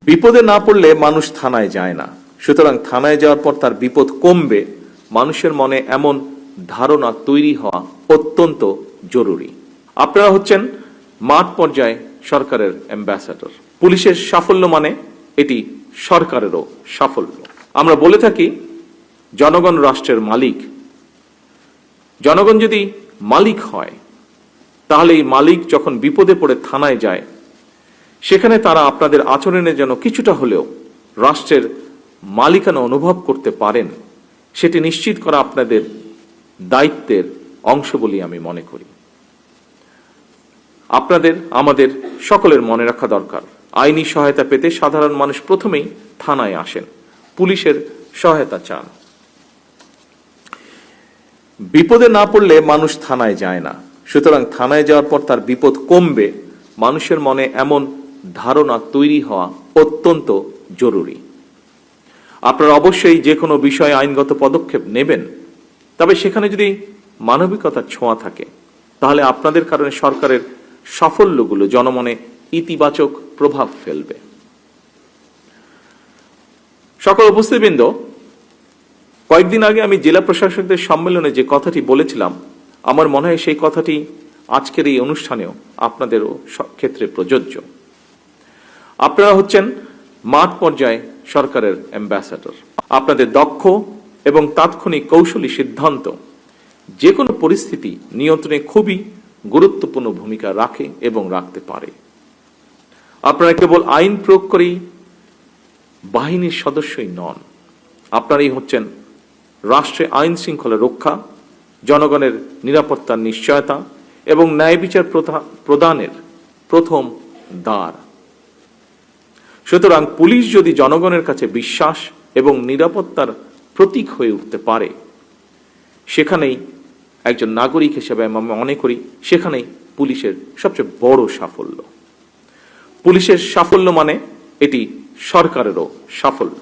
বিপদে না পড়লে মানুষ থানায় যায় না, সুতরাং থানায় যাওয়ার পর তার বিপদ কমবে মানুষের মনে এমন ধারণা তৈরি হওয়া অত্যন্ত জরুরি। আপনারা হচ্ছেন মাঠ পর্যায়ে সরকারের অ্যাম্বাসাডর। পুলিশের সাফল্য মানে এটি সরকারেরও সাফল্য। আমরা বলে থাকি জনগণ রাষ্ট্রের মালিক। জনগণ যদি মালিক হয় তাহলে এই মালিক যখন বিপদে পড়ে থানায় যায় সেখানে তারা আপনাদের আচরণে যেন কিছুটা হলেও রাষ্ট্রের মালিকানা অনুভব করতে পারেন, সেটি নিশ্চিত করা আপনাদের দায়িত্বের অংশ বলে আমি মনে করি। আপনাদের আমাদের সকলের মনে রাখা দরকার, আইনি সহায়তা পেতে সাধারণ মানুষ প্রথমেই থানায় আসেন, পুলিশের সহায়তা চান। বিপদে না পড়লে মানুষ থানায় যায় না, সুতরাং থানায় যাওয়ার পর তার বিপদ কমবে মানুষের মনে এমন ধারণা তৈরি হওয়া অত্যন্ত জরুরি। আপনারা অবশ্যই যে কোনো বিষয়ে আইনগত পদক্ষেপ নেবেন, তবে সেখানে যদি মানবিকতার ছোঁয়া থাকে তাহলে আপনাদের কারণে সরকারের সাফল্যগুলো জনমনে ইতিবাচক প্রভাব ফেলবে। সকল উপস্থিতবৃন্দ, কয়েকদিন আগে আমি জেলা প্রশাসকদের সম্মেলনে যে কথাটি বলেছিলাম, আমার মনে হয় সেই কথাটি আজকের এই অনুষ্ঠানেও আপনাদেরও ক্ষেত্রে প্রযোজ্য। আপনারা হচ্ছেন মাঠ পর্যায়ে সরকারের অ্যাম্বাসাডর। আপনাদের দক্ষ এবং তাৎক্ষণিক কৌশলী সিদ্ধান্ত যে কোনো পরিস্থিতি নিয়ন্ত্রণে খুবই গুরুত্বপূর্ণ ভূমিকা রাখে এবং রাখতে পারে। আপনারা কেবল আইন প্রয়োগ করেই বাহিনীর সদস্যই নন, আপনারাই হচ্ছেন রাষ্ট্রে আইন শৃঙ্খলা রক্ষা, জনগণের নিরাপত্তার নিশ্চয়তা এবং ন্যায় বিচার প্রদানের প্রথম দ্বার। সুতরাং পুলিশ যদি জনগণের কাছে বিশ্বাস এবং নিরাপত্তার প্রতীক হয়ে উঠতে পারে, সেখানেই একজন নাগরিক হিসেবে আমি মনে করি সেখানেই পুলিশের সবচেয়ে বড় সাফল্য। পুলিশের সাফল্য মানে এটি সরকারেরও সাফল্য।